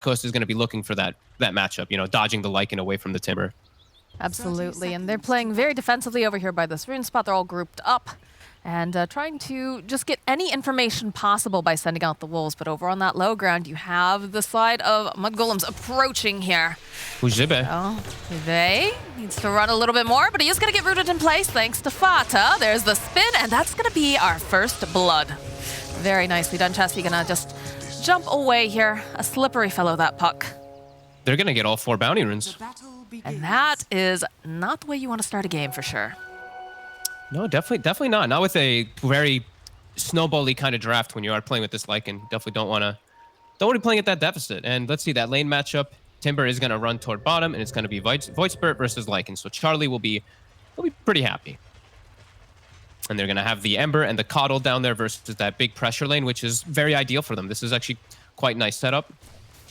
Coast is going to be looking for that matchup, you know, dodging the Lycan away from the Timber. Absolutely, and they're playing very defensively over here by this rune spot. They're all grouped up and trying to just get any information possible by sending out the wolves. But over on that low ground, you have the side of Mud Golems approaching here. Ujibe. Oh, Ujibe needs to run a little bit more, but he is going to get rooted in place thanks to Fata. There's the spin, and that's going to be our first blood. Very nicely done, Chessie. Gonna just jump away here. A slippery fellow, that puck. They're going to get all 4 bounty runes. And that is not the way you want to start a game for sure. No, definitely not. Not with a very snowbally kind of draft when you are playing with this Lycan. Definitely don't want to be playing at that deficit. And let's see that lane matchup. Timber is going to run toward bottom, and it's going to be Void Spirit versus Lycan. So Charlie will be pretty happy. And they're going to have the Ember and the Coddle down there versus that big pressure lane, which is very ideal for them. This is actually quite nice setup.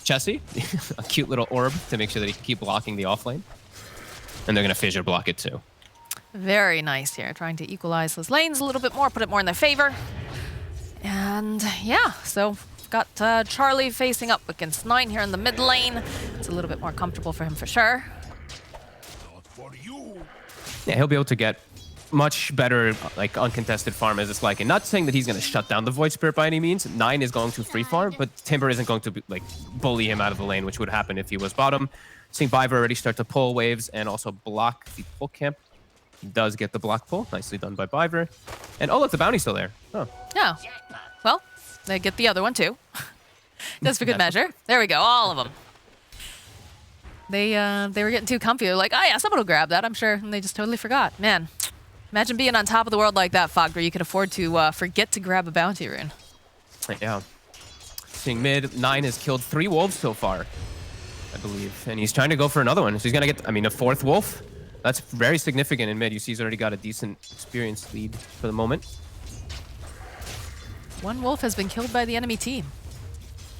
Chessie, a cute little orb to make sure that he can keep blocking the off lane. And they're going to fissure block it too. Very nice here, trying to equalize those lanes a little bit more, put it more in their favor. And yeah, so we've got Charlie facing up against 9 here in the mid lane. It's a little bit more comfortable for him for sure. Yeah, he'll be able to get much better, like, uncontested farm as it's like. And not saying that he's going to shut down the Void Spirit by any means. 9 is going to free farm, but Timber isn't going to bully him out of the lane, which would happen if he was bottom. Seeing Biver already start to pull waves and also block the full camp. He does get the block pull. Nicely done by Biver. And oh, look, the bounty's still there. Oh. Yeah. Well, they get the other one too. Just for good measure. There we go, all of them. They were getting too comfy. They're like, oh yeah, someone will grab that, I'm sure. And they just totally forgot. Man, imagine being on top of the world like that, Fog, where you could afford to forget to grab a bounty rune. Yeah. Seeing mid, 9 has killed 3 wolves so far, I believe. And he's trying to go for another one. So he's going to get, I mean, a 4th wolf. That's very significant in mid. You see he's already got a decent experience lead for the moment. 1 wolf has been killed by the enemy team.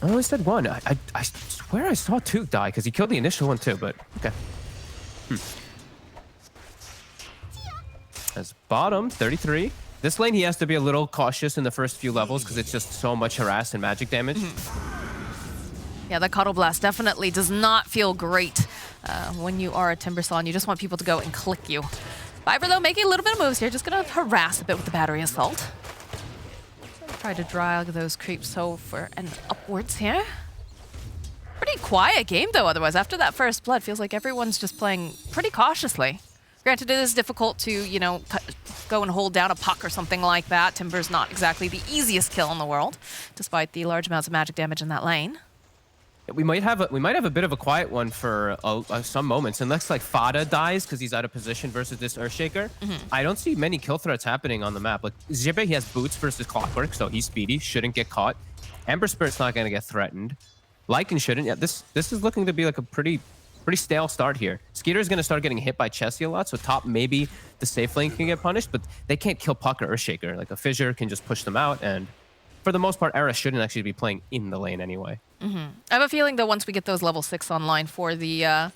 I only said 1. I swear I saw 2 die because he killed the initial one too, but okay. As bottom, 33. This lane, he has to be a little cautious in the first few levels because it's just so much harass and magic damage. Yeah, the Coddle Blast definitely does not feel great when you are a Timbersaw and you just want people to go and click you. Biver, though, making a little bit of moves here. Just going to harass a bit with the Battery Assault. Try to drag those creeps over and upwards here. Pretty quiet game, though, otherwise. After that first blood, feels like everyone's just playing pretty cautiously. Granted, it is difficult to, you know, go and hold down a puck or something like that. Timber's not exactly the easiest kill in the world, despite the large amounts of magic damage in that lane. We might have a bit of a quiet one for some moments, unless like Fada dies because he's out of position versus this Earthshaker. I don't see many kill threats happening on the map. Like Zibe, he has boots versus Clockwork, so he's speedy, shouldn't get caught. Ember Spirit's not going to get threatened. Lycan shouldn't. Yeah, this is looking to be like a pretty stale start here. Skeeter's going to start getting hit by Chessie a lot, so top maybe the safe lane can get punished, but they can't kill Puck or Earthshaker. Like a Fissure can just push them out, and for the most part, Era shouldn't actually be playing in the lane anyway. I have a feeling, though, once we get those level 6 online for the... man,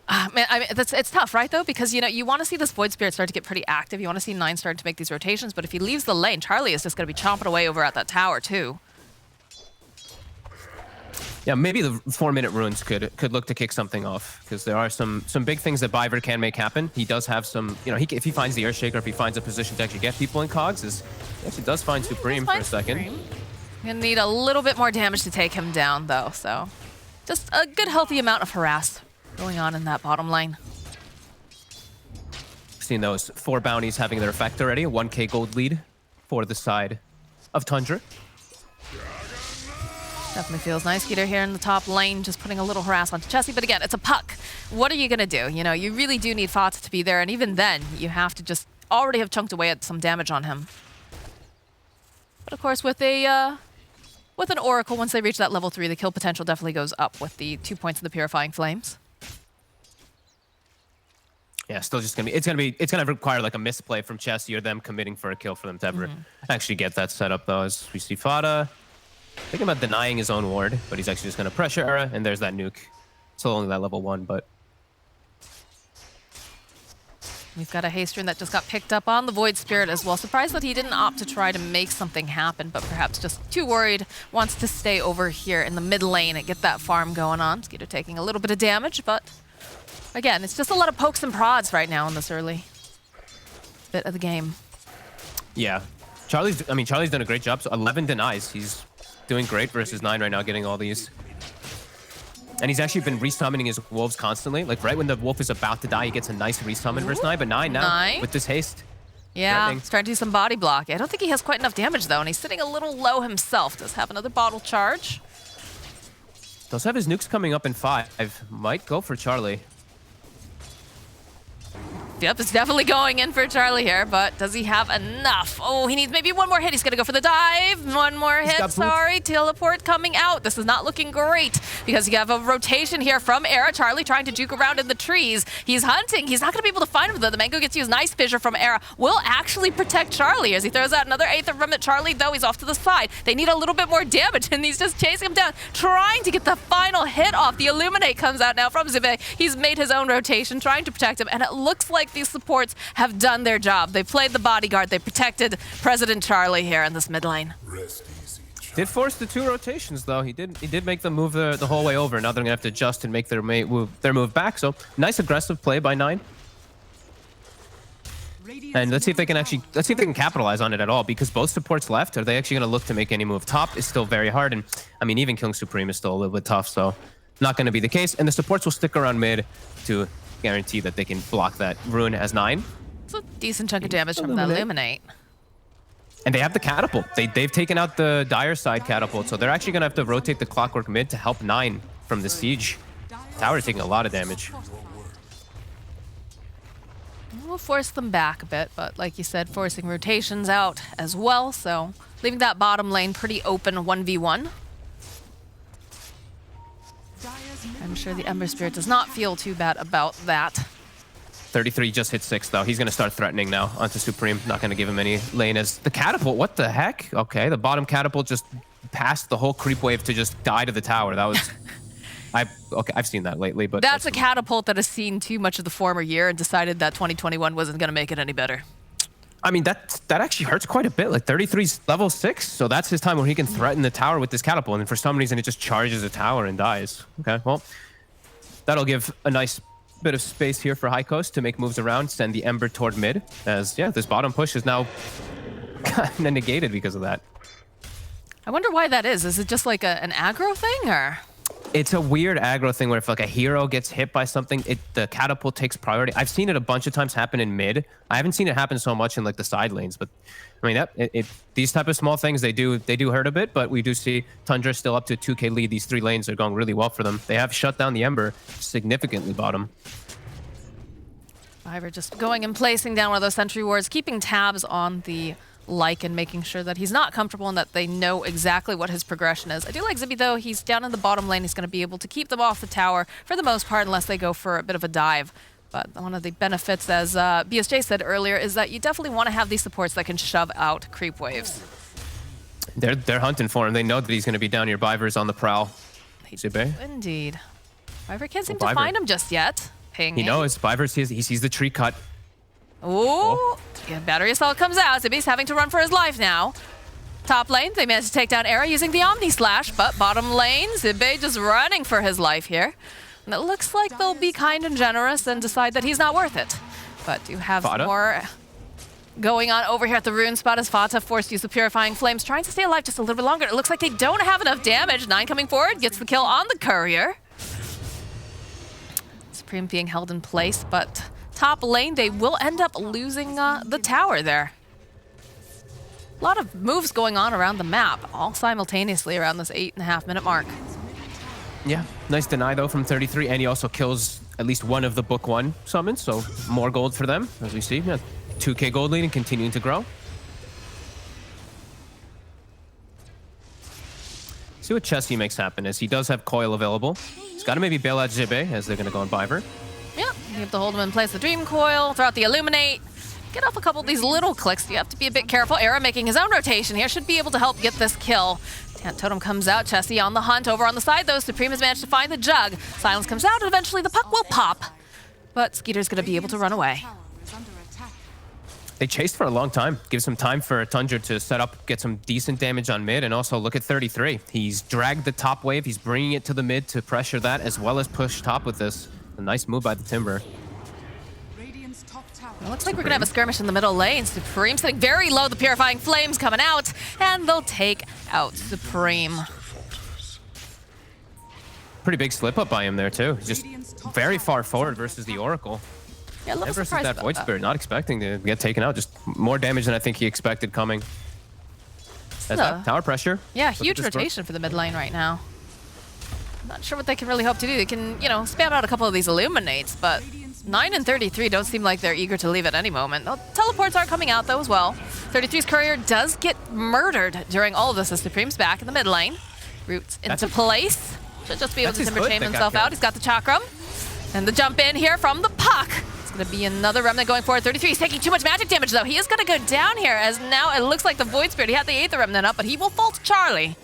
I mean, it's tough, right, though? Because, you know, you want to see this Void Spirit start to get pretty active. You want to see 9 start to make these rotations, but if he leaves the lane, Charlie is just going to be chomping away over at that tower, too. Yeah, maybe the 4-minute runes could look to kick something off, because there are some big things that Biver can make happen. He does have some, you know, if he finds the Earthshaker, if he finds a position to actually get people in cogs, he actually does find Supreme for a second. Gonna need a little bit more damage to take him down, though, so just a good, healthy amount of harass going on in that bottom lane. Seen those 4 bounties having their effect already. A 1k gold lead for the side of Tundra. Definitely feels nice. Skeeter here in the top lane, just putting a little harass onto Chessie. But again, it's a puck. What are you going to do? You know, you really do need Fata to be there. And even then, you have to just already have chunked away at some damage on him. But of course, with an Oracle, once they reach that level 3, the kill potential definitely goes up with the 2 points of the Purifying Flames. Yeah, still just gonna be it's gonna require like a misplay from Chessie or them committing for a kill for them to ever actually get that set up, though. As we see Fata thinking about denying his own ward, but he's actually just going to pressure Era, and there's that nuke. Still only that level 1, but We've got a haste rune that just got picked up on the Void Spirit as well. Surprised that he didn't opt to try to make something happen, but perhaps just too worried, wants to stay over here in the mid lane and get that farm going on. Skeeter taking a little bit of damage, but again, it's just a lot of pokes and prods right now in this early bit of the game. Yeah. Charlie's done a great job. So 11 denies. He's doing great versus 9 right now, getting all these. And he's actually been resummoning his wolves constantly. Like right when the wolf is about to die, he gets a nice resummon versus 9. But 9 now with this haste. Yeah, he's trying to do some body block. I don't think he has quite enough damage though, and he's sitting a little low himself. Does have another bottle charge. Does have his nukes coming up in 5. Might go for Charlie. Yep, it's definitely going in for Charlie here, but does he have enough? Oh, he needs maybe one more hit. He's going to go for the dive. One more hit, sorry. Teleport coming out. This is not looking great because you have a rotation here from Era. Charlie trying to juke around in the trees. He's hunting. He's not going to be able to find him, though. The Mango gets used. Nice fissure from Era. Will actually protect Charlie as he throws out another Aether from it. Charlie, though, he's off to the side. They need a little bit more damage, and he's just chasing him down, trying to get the final hit off. The Illuminate comes out now from Zibe. He's made his own rotation, trying to protect him, and it looks like these supports have done their job. They played the bodyguard. They protected President Charlie here in this mid lane. Did force the 2 rotations though. He did make them move the whole way over. Now they're gonna have to adjust and make their move back. So nice aggressive play by 9. And let's see if they can capitalize on it at all, because both supports left. Are they actually gonna look to make any move? Top is still very hard, and I mean even killing Supreme is still a little bit tough. So not gonna be the case. And the supports will stick around mid to guarantee that they can block that rune as 9. It's a decent chunk of damage from the Illuminate. And they have the catapult. They've taken out the dire side catapult, so they're actually gonna have to rotate the clockwork mid to help 9 from the siege. Tower's taking a lot of damage. We'll force them back a bit, but like you said, forcing rotations out as well, so leaving that bottom lane pretty open 1v1. I'm sure the Ember Spirit does not feel too bad about that. 33 just hit 6 though. He's gonna start threatening now onto Supreme. Not gonna give him any lane as the catapult. What the heck? Okay, the bottom catapult just passed the whole creep wave to just die to the tower. That was... I've seen that lately, but... That's a catapult that has seen too much of the former year and decided that 2021 wasn't gonna make it any better. I mean, that actually hurts quite a bit. Like 33's level 6, so that's his time where he can threaten the tower with this catapult, and for some reason it just charges the tower and dies. Okay, well, that'll give a nice bit of space here for High Coast to make moves around, send the Ember toward mid, as, yeah, this bottom push is now kind of negated because of that. I wonder why that is. Is it just like an aggro thing, or...? It's a weird aggro thing where if like a hero gets hit by something, the catapult takes priority. I've seen it a bunch of times happen in mid. I haven't seen it happen so much in like the side lanes, but I mean these type of small things they do hurt a bit. But we do see Tundra still up to a 2K lead. These 3 lanes are going really well for them. They have shut down the Ember significantly bottom. Ivor just going and placing down one of those sentry wards, keeping tabs on the Lycan, making sure that he's not comfortable and that they know exactly what his progression is. I do like Zibby though. He's down in the bottom lane. He's going to be able to keep them off the tower for the most part unless they go for a bit of a dive. But one of the benefits, as BSJ said earlier, is that you definitely want to have these supports that can shove out creep waves. They're hunting for him. They know that he's going to be down here. Biver's on the prowl. Zibby. Indeed. Biver can't seem to find him just yet. Ping. He knows. Biver sees the tree cut. Ooh. Yeah, battery assault comes out. Zibby's having to run for his life now. Top lane, they managed to take down Era using the Omni Slash, but bottom lane, Zibby just running for his life here. And it looks like they'll be kind and generous and decide that he's not worth it. But do have more going on over here at the rune spot as Fata forced to use the Purifying Flames, trying to stay alive just a little bit longer. It looks like they don't have enough damage. 9 coming forward, gets the kill on the courier. Supreme being held in place, but top lane, they will end up losing the tower there. A lot of moves going on around the map, all simultaneously around this 8.5 minute mark. Yeah, nice deny though from 33, and he also kills at least one of the book 1 summons, so more gold for them, as we see. Yeah, 2K gold lead and continuing to grow. See what Chessie makes happen, as he does have coil available. He's got to maybe bail out Zibbe, as they're going to go on Biver. Yeah, you have to hold him in place. The Dream Coil, throw out the Illuminate. Get off a couple of these little clicks. You have to be a bit careful. Era making his own rotation here. Should be able to help get this kill. Totem comes out. Chessie on the hunt. Over on the side, though, Supreme has managed to find the jug. Silence comes out, and eventually the puck will pop. But Skeeter's going to be able to run away. They chased for a long time. Gives some time for Tundra to set up, get some decent damage on mid, and also look at 33. He's dragged the top wave. He's bringing it to the mid to pressure that, as well as push top with this. A nice move by the Timber. It looks like we're going to have a skirmish in the middle lane. Supreme sitting very low. The Purifying Flames coming out, and they'll take out Supreme. Pretty big slip up by him there, too. Just very far forward versus the Oracle. Yeah, a little and versus surprised that about Void Spirit, not expecting to get taken out. Just more damage than I think he expected coming. As that tower pressure. Yeah, huge rotation for the mid lane right now. Not sure what they can really hope to do. They can, you know, spam out a couple of these Illuminates, but 9 and 33 don't seem like they're eager to leave at any moment. Oh, teleports aren't coming out, though, as well. 33's courier does get murdered during all of this as Supreme's back in the mid lane. Roots into place. Should just be able to Timber chain himself out. He's got the Chakram. And the jump in here from the Puck. It's going to be another Remnant going forward. 33 is taking too much magic damage, though. He is going to go down here, as now it looks like the Void Spirit. He had the Aether Remnant up, but he will fall to Charlie.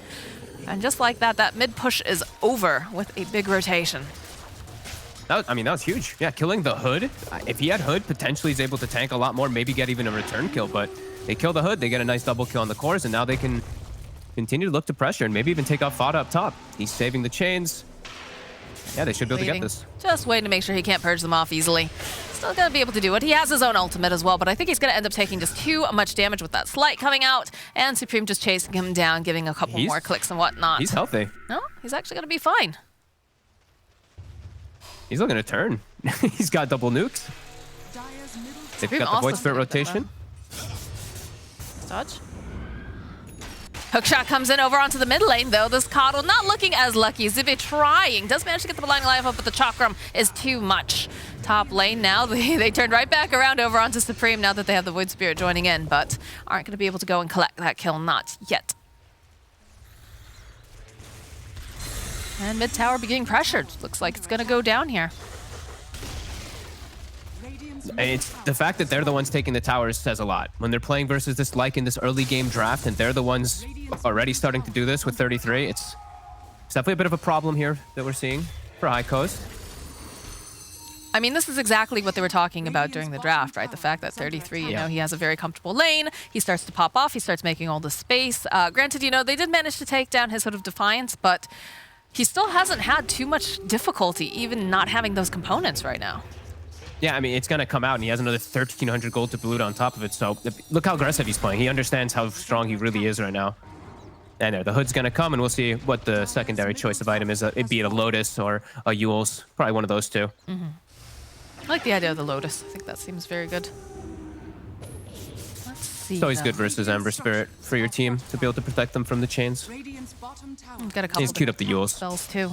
And just like that, that mid push is over with a big rotation. That was huge. Yeah, killing the Hood. If he had Hood, potentially he's able to tank a lot more, maybe get even a return kill. But they kill the Hood, they get a nice double kill on the cores, and now they can continue to look to pressure and maybe even take out Fada up top. He's saving the chains. Yeah, they should be able to get this. Just waiting to make sure he can't purge them off easily. Still gonna be able to do it. He has his own ultimate as well, but I think he's gonna end up taking just too much damage with that Slight coming out, and Supreme just chasing him down, giving a couple more clicks and whatnot. He's healthy. No, he's actually gonna be fine. He's looking to turn. He's got double nukes. They've got the Void Spirit rotation. Dodge. Hookshot comes in over onto the mid lane, though. This Coddle not looking as lucky. Zibe trying. Does manage to get the Blinding Light up, but the Chakram is too much. Top lane now. They turned right back around over onto Supreme now that they have the Void Spirit joining in, but aren't going to be able to go and collect that kill. Not yet. And mid tower beginning pressured. Looks like it's going to go down here. And it's the fact that they're the ones taking the towers says a lot. When they're playing versus this, like in this early game draft, and they're the ones already starting to do this with 33, it's definitely a bit of a problem here that we're seeing for High Coast. I mean, this is exactly what they were talking about during the draft, right? The fact that 33, you know, he has a very comfortable lane. He starts to pop off. He starts making all the space. Granted, you know, they did manage to take down his Hood of Defiance, but he still hasn't had too much difficulty even not having those components right now. Yeah, I mean, it's going to come out, and he has another 1,300 gold to boot on top of it. So look how aggressive he's playing. He understands how strong he really is right now. And there, the Hood's going to come, and we'll see what the secondary choice of item is. It'd be a Lotus or a Yule's. Probably one of those two. Mm-hmm. I like the idea of the Lotus. I think that seems very good. Let's see. It's always good versus Ember Spirit for your team to be able to protect them from the chains. Got a couple. He's queued up the Yules. Spells too.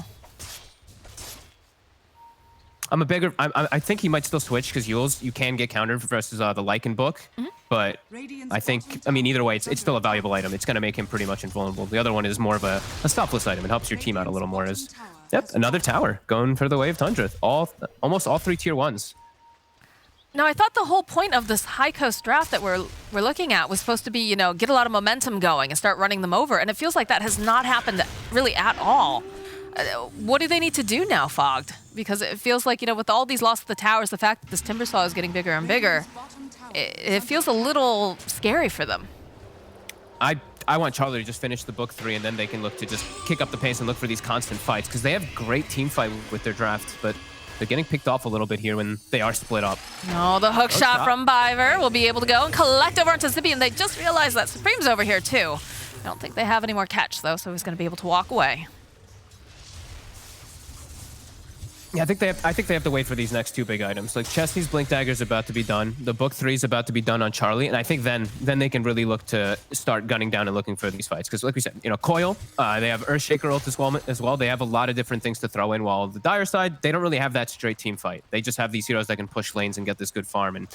I think he might still switch because Yules, you can get countered versus the Lycan book. But I think, I mean, either way, it's still a valuable item. It's going to make him pretty much invulnerable. The other one is more of a stop-list item. It helps your team out a little more. Yep, another tower going for the way of Tundra. Almost all 3 tier 1s. Now, I thought the whole point of this High Coast draft that we're looking at was supposed to be, you know, get a lot of momentum going and start running them over. And it feels like that has not happened really at all. What do they need to do now, Fogged? Because it feels like, you know, with all these loss of the towers, the fact that this Timber Saw is getting bigger and bigger, it feels a little scary for them. I want Charlie to just finish the book 3, and then they can look to just kick up the pace and look for these constant fights, because they have great team fight with their draft, but they're getting picked off a little bit here when they are split up. No, the hook shot from Biver will be able to go and collect over onto Zippy, and they just realized that Supreme's over here too. I don't think they have any more catch, though, so he's going to be able to walk away. Yeah, I think they have to wait for these next 2 big items. Like Chesty's Blink Dagger is about to be done. The book 3 is about to be done on Charlie, and I think then they can really look to start gunning down and looking for these fights. Because like we said, you know, Coil, they have Earthshaker ult as well. They have a lot of different things to throw in. While the Dire side, they don't really have that straight team fight. They just have these heroes that can push lanes and get this good farm and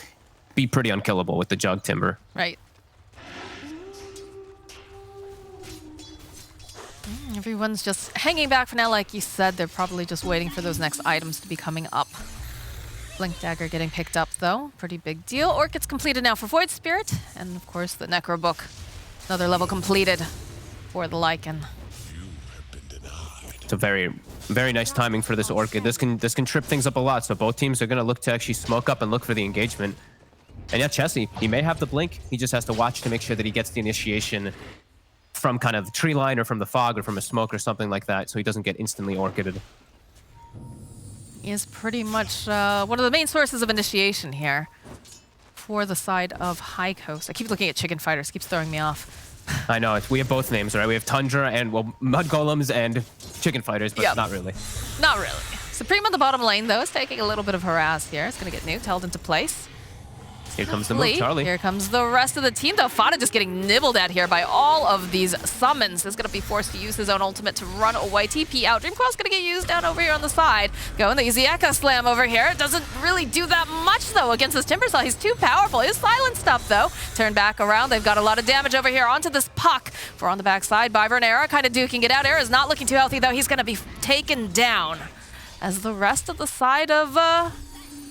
be pretty unkillable with the Jug Timber. Right. Everyone's just hanging back for now, like you said. They're probably just waiting for those next items to be coming up. Blink Dagger getting picked up, though. Pretty big deal. Orchid's completed now for Void Spirit. And, of course, the Necro Book. Another level completed for the Lycan. It's a very, very nice timing for this Orchid. This can trip things up a lot, so both teams are going to look to actually smoke up and look for the engagement. And yeah, Chessie, he may have the blink. He just has to watch to make sure that he gets the initiation from kind of the tree line or from the fog or from a smoke or something like that, so he doesn't get instantly orchided. He is pretty much one of the main sources of initiation here for the side of High Coast. I keep looking at Chicken Fighters, keeps throwing me off. I know, we have both names, right? We have Tundra and, well, Mud Golems and Chicken Fighters, but not really. Not really. Supreme on the bottom lane, though, is taking a little bit of harass here. It's going to get nuked, held into place. Here comes the move, Charlie. Here comes the rest of the team, though. Fada just getting nibbled at here by all of these summons. Is going to be forced to use his own ultimate to run away. TP out. Dreamcoil's going to get used down over here on the side. Going the easy Echo Slam over here. It doesn't really do that much, though, against this Timbersaw. He's too powerful. His silent stuff, though. Turn back around. They've got a lot of damage over here onto this puck. For on the backside, Biver and Era kind of duking it out. Era's not looking too healthy, though. He's going to be taken down. As the rest of the side of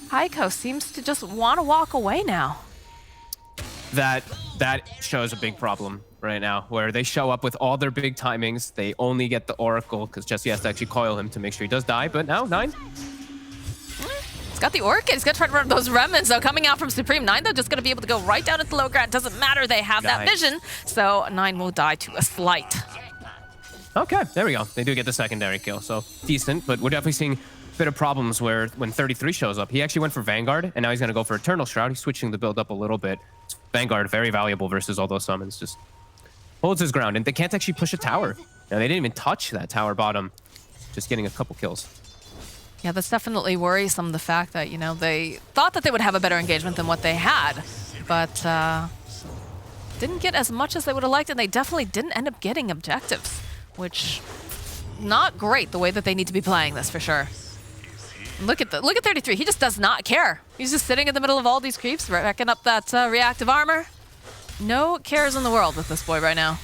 High Coast seems to just want to walk away now. That shows a big problem right now, where they show up with all their big timings. They only get the Oracle, because Chessie has to actually coil him to make sure he does die, but now, 9. He's got the Orchid. He's going to try to run those remnants, though, coming out from Supreme. 9, though, just going to be able to go right down into low ground. Doesn't matter. They have that vision, so 9 will die to a slight. Okay, there we go. They do get the secondary kill, so decent, but we're definitely seeing a bit of problems where when 33 shows up, he actually went for Vanguard, and now he's going to go for Eternal Shroud. He's switching the build up a little bit. Vanguard, very valuable versus all those summons. Just holds his ground, and they can't actually push a tower. Now, they didn't even touch that tower bottom, just getting a couple kills. Yeah, that's definitely worrisome, the fact that, you know, they thought that they would have a better engagement than what they had, but didn't get as much as they would have liked, and they definitely didn't end up getting objectives, which not great the way that they need to be playing this for sure. Look at 33. He just does not care. He's just sitting in the middle of all these creeps, racking up that reactive armor. No cares in the world with this boy right now.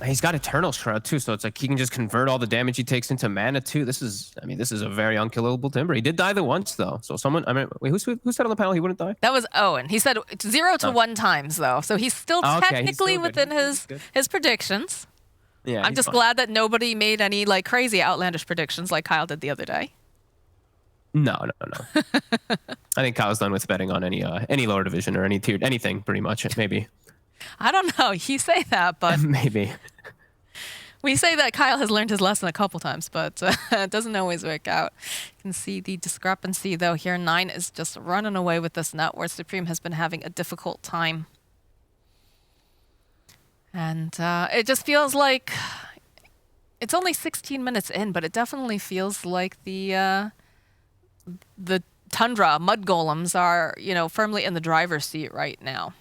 He's got Eternal Shroud too, so it's like he can just convert all the damage he takes into mana too. This is a very unkillable Timber. He did die the once though, so someone. I mean, wait, who said on the panel he wouldn't die? That was Owen. He said 0 to 1 times though, so he's still technically within his predictions. Yeah, I'm just glad that nobody made any like crazy outlandish predictions like Kyle did the other day. No. I think Kyle's done with betting on any lower division or any tiered anything pretty much. Maybe. I don't know. You say that, but maybe. We say that Kyle has learned his lesson a couple times, but it doesn't always work out. You can see the discrepancy though here. 9 is just running away with this net where Supreme has been having a difficult time. And it just feels like it's only 16 minutes in, but it definitely feels like the Tundra Mud Golems are, you know, firmly in the driver's seat right now.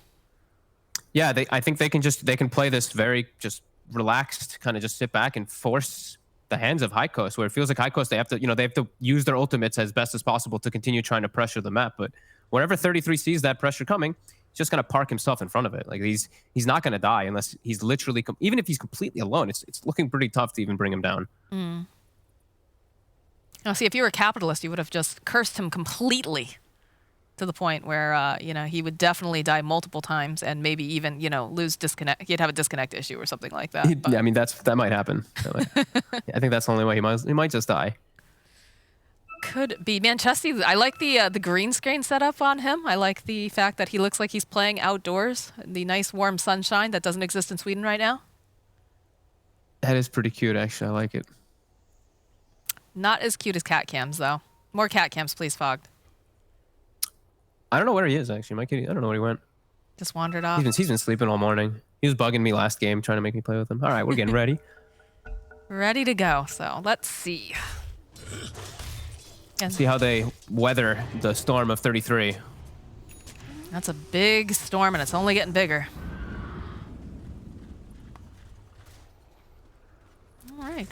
Yeah, I think they can play this very just relaxed, kind of just sit back and force the hands of High Coast, where it feels like High Coast they have to use their ultimates as best as possible to continue trying to pressure the map. But whenever 33 sees that pressure coming, he's just gonna park himself in front of it. Like he's not gonna die unless he's literally even if he's completely alone. It's looking pretty tough to even bring him down. Now, see, if you were a capitalist, you would have just cursed him completely to the point where, you know, he would definitely die multiple times and maybe even, you know, lose disconnect. He'd have a disconnect issue or something like that. Yeah, I mean, that might happen. I think that's the only way he might just die. Could be. Man, Chessie, I like the green screen setup on him. I like the fact that he looks like he's playing outdoors. The nice warm sunshine that doesn't exist in Sweden right now. That is pretty cute, actually. I like it. Not as cute as cat cams, though. More cat cams, please, Fogged. I don't know where he is, actually. My kitty, I don't know where he went. Just wandered off. He's been sleeping all morning. He was bugging me last game, trying to make me play with him. All right, we're getting ready. Ready to go. So let's see. See how they weather the storm of 33. That's a big storm, and it's only getting bigger. All right.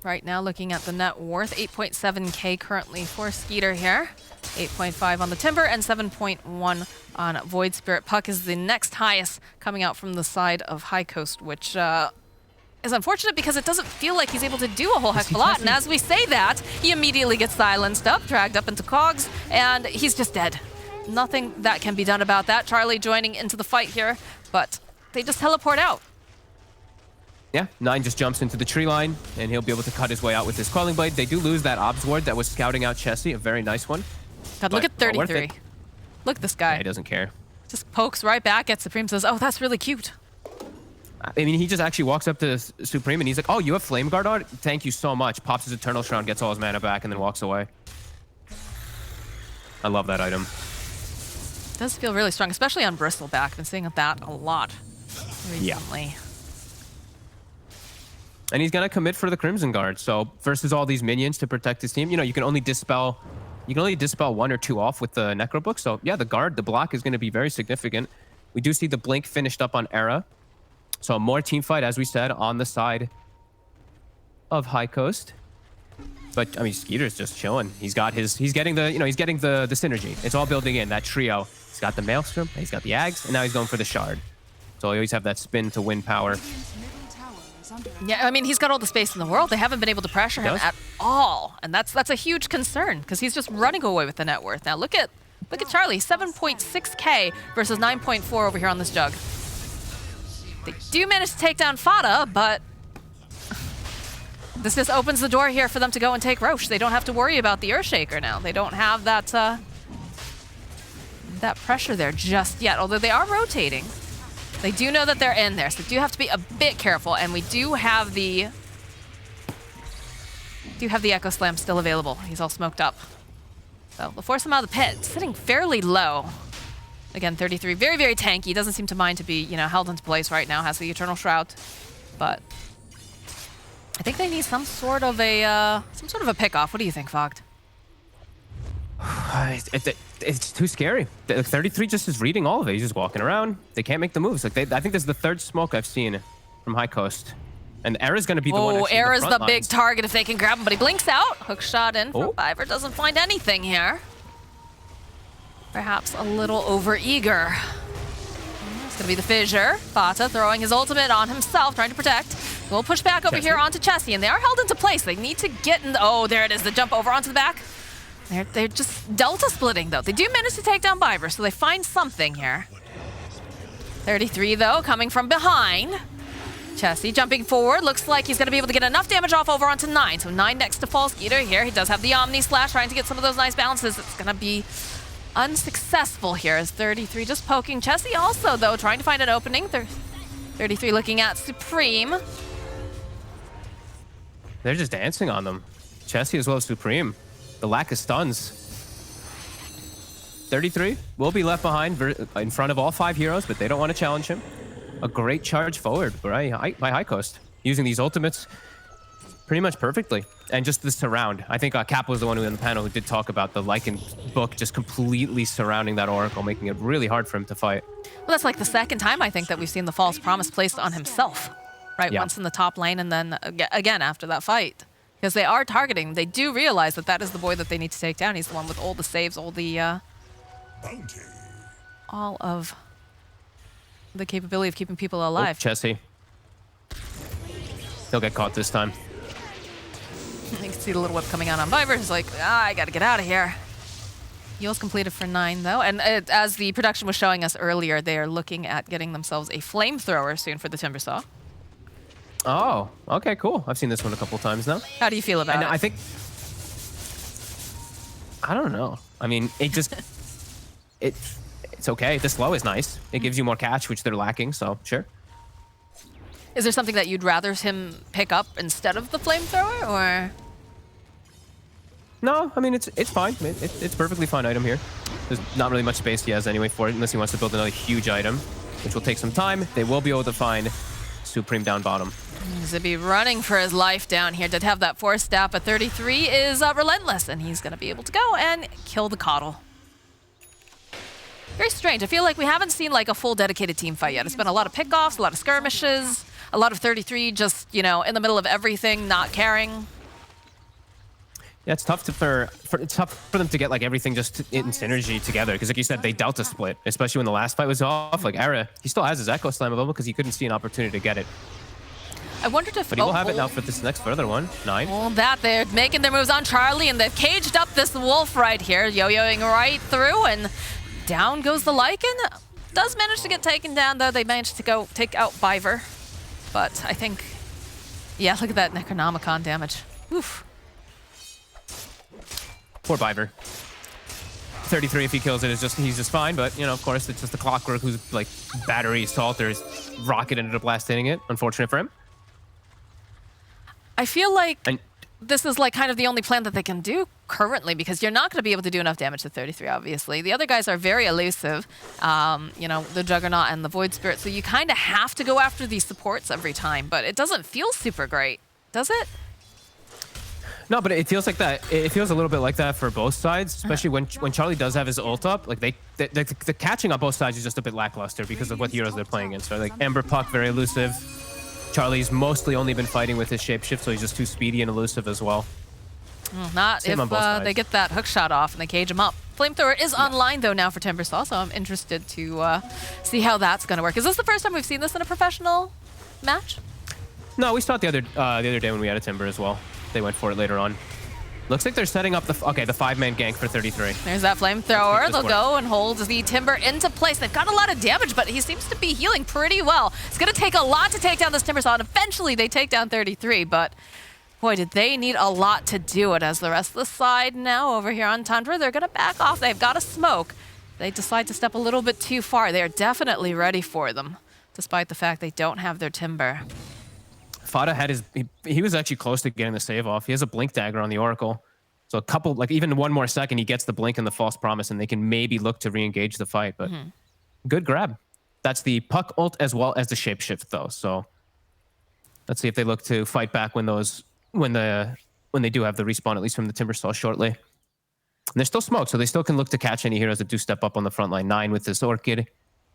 Right now, looking at the net worth, 8.7K currently for Skeeter here. 8.5 on the Timber and 7.1 on Void Spirit. Puck is the next highest coming out from the side of High Coast, which is unfortunate because it doesn't feel like he's able to do a whole heck of a lot. And as we say that, he immediately gets silenced up, dragged up into cogs, and he's just dead. Nothing that can be done about that. Charlie joining into the fight here, but they just teleport out. Yeah, 9 just jumps into the tree line, and he'll be able to cut his way out with his Quelling Blade. They do lose that Obs Ward that was scouting out Chessie, a very nice one. God, look at 33. Look at this guy. Yeah, he doesn't care. Just pokes right back at Supreme, says, oh, that's really cute. I mean, he just actually walks up to Supreme and he's like, oh, you have Flame Guard on? Thank you so much. Pops his Eternal Shroud, gets all his mana back, and then walks away. I love that item. It does feel really strong, especially on Bristleback. I've been seeing that a lot recently. Yeah. And he's gonna commit for the Crimson Guard. So versus all these minions to protect his team, you know, you can only dispel 1 or 2 off with the Necro Book. So yeah, the guard, the block is gonna be very significant. We do see the blink finished up on Era. So more team fight, as we said, on the side of High Coast. But I mean, Skeeter's just chilling. He's getting the synergy. It's all building in that trio. He's got the Maelstrom, he's got the Ags, and now he's going for the Shard. So he always have that spin to win power. Yeah, I mean, he's got all the space in the world. They haven't been able to pressure him at all, and that's a huge concern because he's just running away with the net worth. Now look at Charlie, 7.6k versus 9.4 over here on this jug. They do manage to take down Fada, but this just opens the door here for them to go and take Roche. They don't have to worry about the Earthshaker now. They don't have that that pressure there just yet, although they are rotating. They do know that they're in there, so they do have to be a bit careful, and we do have the Echo Slam still available. He's all smoked up. So they'll force him out of the pit, sitting fairly low. Again, 33, very, very tanky. Doesn't seem to mind to be, you know, held into place right now. Has the Eternal Shroud, but I think they need some sort of a pick-off. What do you think, Vogt? It's too scary. 33 just is reading all of it. He's just walking around. They can't make the moves. Like I think this is the 3rd smoke I've seen from High Coast. And Era's going to be the one. Oh, Era's the big target if they can grab him, but he blinks out. Hook shot in for Viver. Doesn't find anything here. Perhaps a little over-eager. It's going to be the Fissure. Fata throwing his ultimate on himself, trying to protect. We'll push back over here onto Chessie, and they are held into place. They need to get in. Oh, there it is, the jump over onto the back. They're just Delta splitting, though. They do manage to take down Viver, so they find something here. 33, though, coming from behind. Chessie jumping forward. Looks like he's going to be able to get enough damage off over onto 9. So 9 next to Fall Skeeter here. He does have the Omni Slash, trying to get some of those nice balances. It's going to be unsuccessful here as 33 just poking. Chessie also, though, trying to find an opening. 33 looking at Supreme. They're just dancing on them. Chessie as well as Supreme. The lack of stuns. 33 will be left behind in front of all 5 heroes, but they don't want to challenge him. A great charge forward by High Coast, using these ultimates pretty much perfectly. And just the surround. I think Cap was the one who in the panel who did talk about the Lycan book just completely surrounding that Oracle, making it really hard for him to fight. Well, that's like the 2nd time, I think, that we've seen the false promise placed on himself. Right, yeah. Once in the top lane and then again after that fight. Because they are targeting. They do realize that that is the boy that they need to take down. He's the one with all the saves, all of the capability of keeping people alive. Oh, Chessie. He'll get caught this time. You can see the little whip coming out on Viver. He's like, I gotta get out of here. Heals completed for 9, though. And as the production was showing us earlier, they are looking at getting themselves a flamethrower soon for the Timbersaw. Oh, okay, cool. I've seen this one a couple times now. How do you feel about it? I think... I don't know. I mean, it's okay. The slow is nice. It gives you more catch, which they're lacking, so sure. Is there something that you'd rather him pick up instead of the flamethrower, or...? No, I mean, it's fine. It's perfectly fine item here. There's not really much space he has anyway for it, unless he wants to build another huge item, which will take some time. They will be able to find Supreme down bottom. He's going to be running for his life down here. Did have that force staff, but 33 is relentless, and he's going to be able to go and kill the Coddle. Very strange. I feel like we haven't seen like a full dedicated team fight yet. It's been a lot of pickoffs, a lot of skirmishes, a lot of 33 just, you know, in the middle of everything, not caring. Yeah, it's tough for them to get like everything just in synergy together, because like you said, they Delta split, especially when the last fight was off. Like Era, he still has his Echo Slam available because he couldn't see an opportunity to get it. I wondered if... But he will have it now for this next further one. 9. Well, that they're making their moves on Charlie, and they've caged up this wolf right here, yo-yoing right through, and down goes the Lycan. Does manage to get taken down, though. They managed to go take out Viver. But I think... Yeah, look at that Necronomicon damage. Oof. Poor Viver. 33 if he kills it is just he's just fine, but you know, of course, it's just the Clockwork who's like battery salters rocket ended up last hitting it. Unfortunate for him. I feel like this is like kind of the only plan that they can do currently, because you're not going to be able to do enough damage to 33, obviously. The other guys are very elusive, you know, the Juggernaut and the Void Spirit, so you kind of have to go after these supports every time, but it doesn't feel super great, does it? No, but it feels like that. It feels a little bit like that for both sides, especially when Charlie does have his ult up. Like the catching on both sides is just a bit lackluster because of what heroes they're playing against. So like Ember Puck, very elusive. Charlie's mostly only been fighting with his shapeshift, so he's just too speedy and elusive as well. Not Same if they get that hook shot off and they cage him up. Flamethrower is online though now for Timbersaw, so I'm interested to see how that's going to work. Is this the first time we've seen this in a professional match? No, we saw it the other day when we had a Timber as well. They went for it later on. Looks like they're setting up the 5-man gank for 33. There's that Flamethrower. They'll go and hold the Timber into place. They've got a lot of damage, but he seems to be healing pretty well. It's going to take a lot to take down this Timbersaw, and eventually they take down 33, but boy, did they need a lot to do it, as the rest of the side now over here on Tundra, they're going to back off. They've got a smoke. They decide to step a little bit too far. They're definitely ready for them, despite the fact they don't have their Timber. Fada had he was actually close to getting the save off. He has a blink dagger on the Oracle. So a couple, like even one more second, he gets the blink and the false promise, and they can maybe look to re-engage the fight. But good grab. That's the Puck ult as well as the shapeshift though. So let's see if they look to fight back when they do have the respawn, at least from the Timbersaw shortly. And there's still smoke, so they still can look to catch any heroes that do step up on the front line. 9 with this Orchid.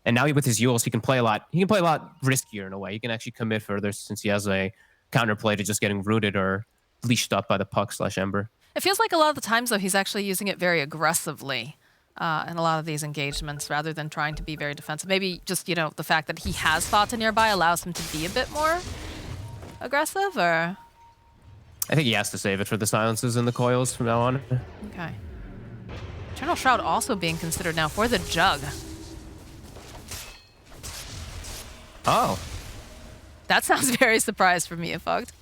And now with his Yules, he can play a lot. He can play a lot riskier in a way. He can actually commit further since he has a counterplay to just getting rooted or leashed up by the Puck/Ember. It feels like a lot of the times, though, he's actually using it very aggressively in a lot of these engagements rather than trying to be very defensive. Maybe just, you know, the fact that he has Fata nearby allows him to be a bit more aggressive, or? I think he has to save it for the silences and the coils from now on. Okay. Eternal Shroud also being considered now for the Jug. Oh. That sounds very surprised for me, Fugged.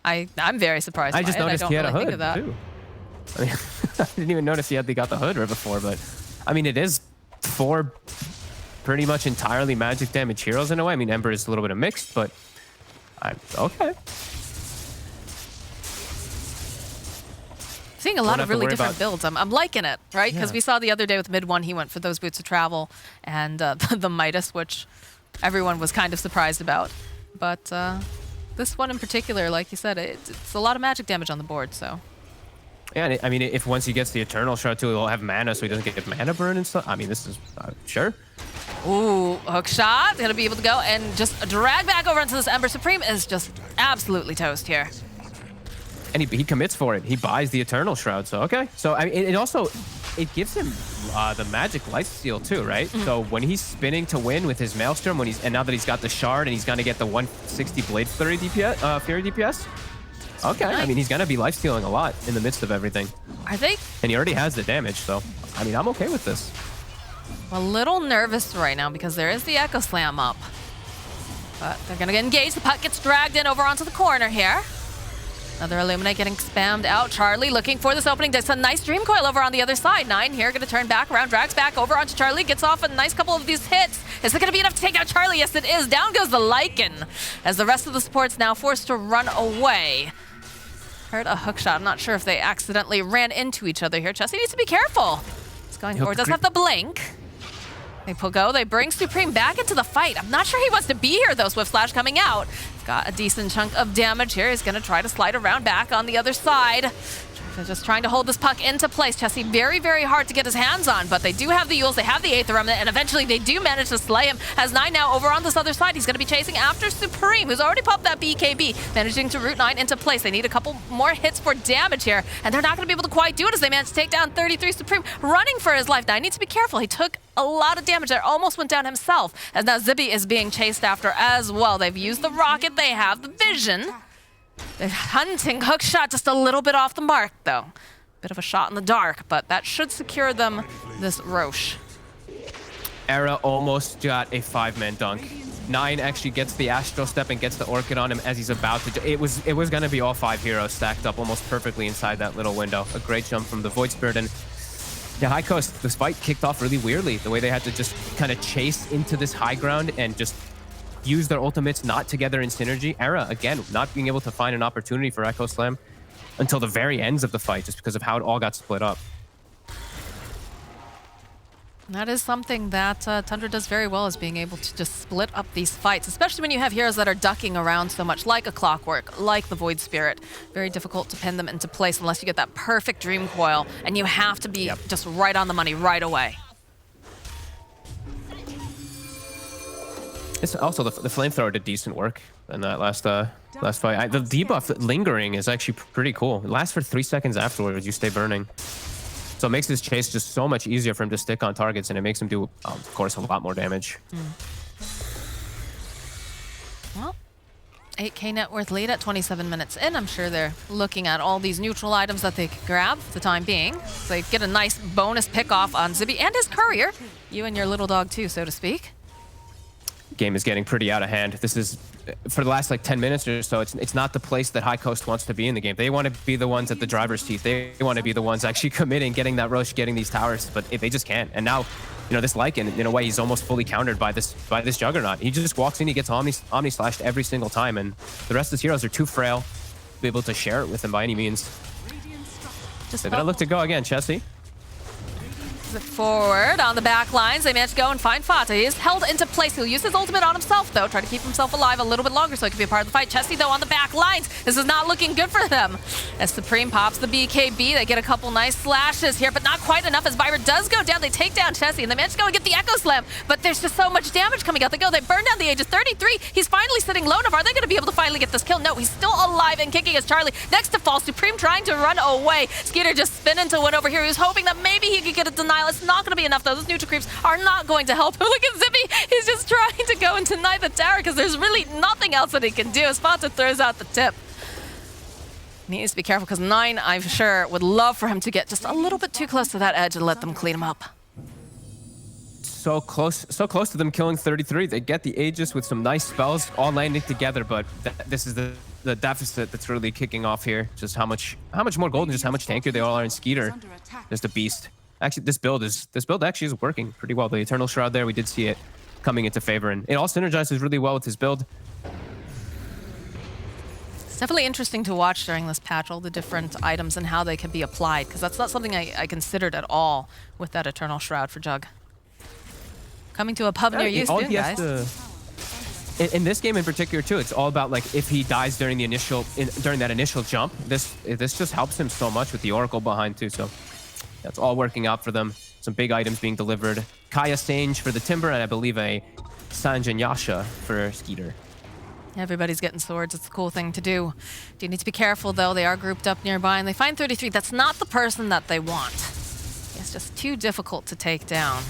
I'm very surprised. I just noticed he had a hood too. I mean, I didn't even notice he got the hood before, but I mean, it is 4 pretty much entirely magic damage heroes in a way. I mean, Ember is a little bit of mixed, but okay. Seeing a lot of really different builds. I'm liking it, right? Because we saw the other day with mid 1, he went for those Boots of Travel and the Midas, which everyone was kind of surprised about. But this one in particular, like you said, it's a lot of magic damage on the board, so. Yeah, I mean, if once he gets the Eternal Shroud too, he'll have mana, so he doesn't get mana burn and stuff. I mean, this is, sure. Ooh, hook shot. Gonna be able to go and just drag back over into this Ember. Supreme is just absolutely toast here. And he commits for it. He buys the Eternal Shroud, so okay. So I mean, it gives him the magic lifesteal too, right? So when he's spinning to win with his Maelstrom, and now that he's got the shard and he's gonna get the 160 Blade Flurry DPS, Fury DPS. Okay, nice. I mean, he's gonna be lifestealing a lot in the midst of everything. I think. And he already has the damage, so I mean, I'm okay with this. I'm a little nervous right now because there is the Echo Slam up, but they're gonna get engaged. The puck gets dragged in over onto the corner here. Another Illuminate getting spammed out. Charlie looking for this opening. There's a nice Dream Coil over on the other side. 9 here, gonna turn back around, drags back over onto Charlie, gets off a nice couple of these hits. Is it gonna be enough to take out Charlie? Yes, it is. Down goes the Lycan, as the rest of the support's now forced to run away. Heard a hook shot. I'm not sure if they accidentally ran into each other here. Chessie needs to be careful. It's going, or does have the blink. They go, they bring Supreme back into the fight. I'm not sure he wants to be here though. Swift Slash coming out. Got a decent chunk of damage here. He's gonna try to slide around back on the other side. Just trying to hold this puck into place. Chessie very, very hard to get his hands on, but they do have the Yules, they have the Aether Remnant, and eventually they do manage to slay him. As 9 now over on this other side. He's gonna be chasing after Supreme, who's already popped that BKB, managing to root 9 into place. They need a couple more hits for damage here, and they're not gonna be able to quite do it as they manage to take down 33 Supreme, running for his life. Now, he needs to be careful. He took a lot of damage there, almost went down himself, as now Zibby is being chased after as well. They've used the rocket, they have the vision. They're hunting hook shot just a little bit off the mark though. Bit of a shot in the dark, but that should secure them this Roche. Era almost got a 5-man dunk. 9 actually gets the Astral Step and gets the Orchid on him as he's about to. It was gonna be all 5 heroes stacked up almost perfectly inside that little window. A great jump from the Void Spirit, and Yeah, High Coast, this fight kicked off really weirdly. The way they had to just kind of chase into this high ground and just use their ultimates not together in synergy. Era, again, not being able to find an opportunity for Echo Slam until the very ends of the fight just because of how it all got split up. That is something that Tundra does very well, is being able to just split up these fights, especially when you have heroes that are ducking around so much, like a Clockwork, like the Void Spirit. Very difficult to pin them into place unless you get that perfect Dream Coil, and you have to be just right on the money right away. It's also the flamethrower did decent work in that last fight. The debuff lingering is actually pretty cool. It lasts for 3 seconds afterwards. You stay burning. So it makes this chase just so much easier for him to stick on targets, and it makes him do, of course, a lot more damage. Well, 8K net worth lead at 27 minutes in. I'm sure they're looking at all these neutral items that they could grab for the time being. So they get a nice bonus pick off on Zibby and his courier. You and your little dog too, so to speak. Game is getting pretty out of hand. This is, for the last like 10 minutes or so, it's not the place that High Coast wants to be in the game. They want to be the ones at the driver's seat. They want to be the ones actually committing, getting that rush, getting these towers, but they just can't. And now, you know, this Lycan, in a way, he's almost fully countered by this Juggernaut. He just walks in, he gets Omni slashed every single time, and the rest of his heroes are too frail to be able to share it with him by any means. They're gonna look to go again, Chessie. Forward on the back lines. They manage to go and find Fata. He is held into place. He'll use his ultimate on himself, though. Try to keep himself alive a little bit longer so he can be a part of the fight. Chessie, though, on the back lines. This is not looking good for them. As Supreme pops the BKB, they get a couple nice slashes here, but not quite enough as Viper does go down. They take down Chessie, and they manage to go and get the Echo Slam, but there's just so much damage coming out. They burn down the Aegis. 33. He's finally sitting low enough. Are they going to be able to finally get this kill? No, he's still alive and kicking as Charlie next to fall. Supreme trying to run away. Skeeter just spinning to win over here. He was hoping that maybe he could get a denial. It's not going to be enough, though. Those neutral creeps are not going to help him. Look at Zippy. He's just trying to go and deny the tower because there's really nothing else that he can do. Spata throws out the tip. He needs to be careful because 9, I'm sure, would love for him to get just a little bit too close to that edge and let them clean him up. So close to them killing 33. They get the Aegis with some nice spells all landing together, but this is the deficit that's really kicking off here. Just how much more gold and just how much tankier they all are in Skeeter. Just a beast. Actually, this build actually is working pretty well. The Eternal Shroud there, we did see it coming into favor, and it all synergizes really well with his build. It's definitely interesting to watch during this patch, all the different items and how they can be applied, because that's not something I considered at all with that Eternal Shroud for Jug. Coming to a pub near you soon, guys. In this game in particular too, it's all about like if he dies during the during that initial jump. This just helps him so much with the Oracle behind too. So that's all working out for them. Some big items being delivered. Kaya Sange for the Timber, and I believe a Sanjin Yasha for Skeeter. Everybody's getting swords. It's a cool thing to do. Do need to be careful, though. They are grouped up nearby, and they find 33. That's not the person that they want. It's just too difficult to take down.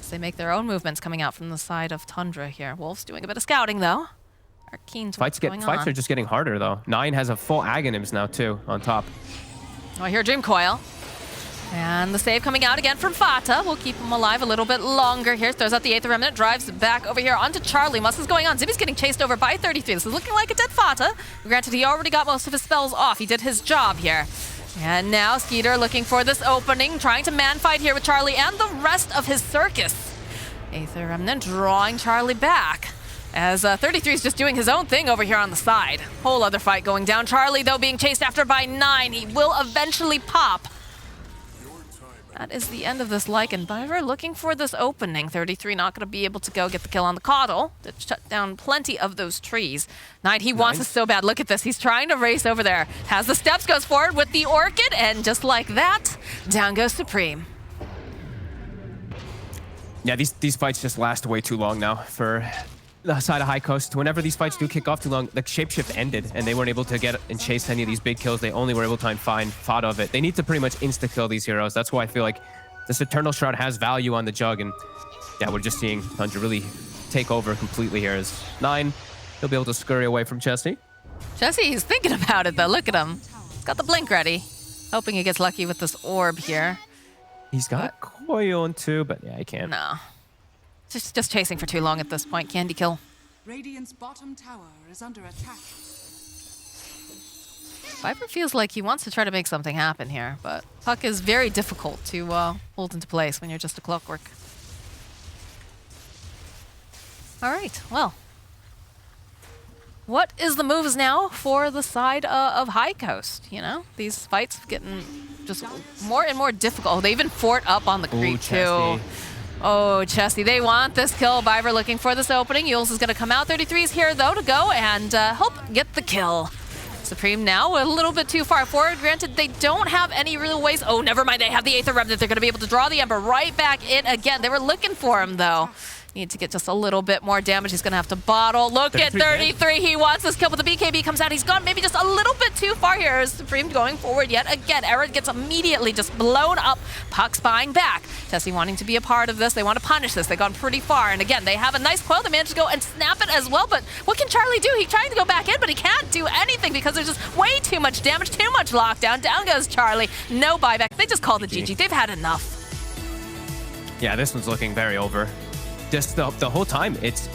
So they make their own movements coming out from the side of Tundra here. Wolf's doing a bit of scouting, though. Are keen to what's going on. Fights are just getting harder, though. 9 has a full Aghanims now, too, on top. Oh, I hear Dream Coil. And the save coming out again from Fata. We'll keep him alive a little bit longer here. Throws out the Aether Remnant, drives back over here onto Charlie. What's going on? Zibby's getting chased over by 33. This is looking like a dead Fata. Granted, he already got most of his spells off. He did his job here. And now Skeeter looking for this opening, trying to man fight here with Charlie and the rest of his circus. Aether Remnant drawing Charlie back. As 33 is just doing his own thing over here on the side. Whole other fight going down. Charlie, though, being chased after by 9. He will eventually pop. That is the end of this Lycan. Byver looking for this opening. 33 not going to be able to go get the kill on the Coddle. To shut down plenty of those trees. 9, he wants us so bad. Look at this. He's trying to race over there. Has the steps, goes forward with the Orchid, and just like that, down goes Supreme. Yeah, these fights just last way too long now for the side of High Coast. Whenever these fights do kick off too long, the shapeshift ended, and they weren't able to get and chase any of these big kills. They only were able to find Fada of it. They need to pretty much insta-kill these heroes. That's why I feel like this Eternal Shroud has value on the Jug, and yeah, we're just seeing Tundra really take over completely here. As 9, he'll be able to scurry away from Chessie. He's thinking about it, though. Look at him. He's got the blink ready. Hoping he gets lucky with this orb here. He's got Coil on too, but yeah, he can't. No. Just chasing for too long at this point. Candy kill. Radiant's bottom tower is under attack. Viper feels like he wants to try to make something happen here, but puck is very difficult to hold into place when you're just a clockwork. All right, well. What is the moves now for the side of High Coast? You know, these fights getting just more and more difficult. Oh, they even fort up on the creep too. Oh, Chesty, they want this kill. Viper looking for this opening. Yules is going to come out. 33 is here, though, to go and help get the kill. Supreme now a little bit too far forward. Granted, they don't have any real ways. Oh, never mind. They have the Aether Remnant. They're going to be able to draw the Ember right back in again. They were looking for him, though. Need to get just a little bit more damage. He's going to have to bottle. Look at 33. He wants this kill, but the BKB comes out. He's gone maybe just a little bit too far here. Supreme going forward yet again. Aaron gets immediately just blown up. Puck spying back. Tessie wanting to be a part of this. They want to punish this. They've gone pretty far. And again, they have a nice coil. They managed to go and snap it as well. But what can Charlie do? He's trying to go back in, but he can't do anything because there's just way too much damage, too much lockdown. Down goes Charlie. No buyback. They just called the GG. They've had enough. Yeah, this one's looking very over. Just the whole time, it's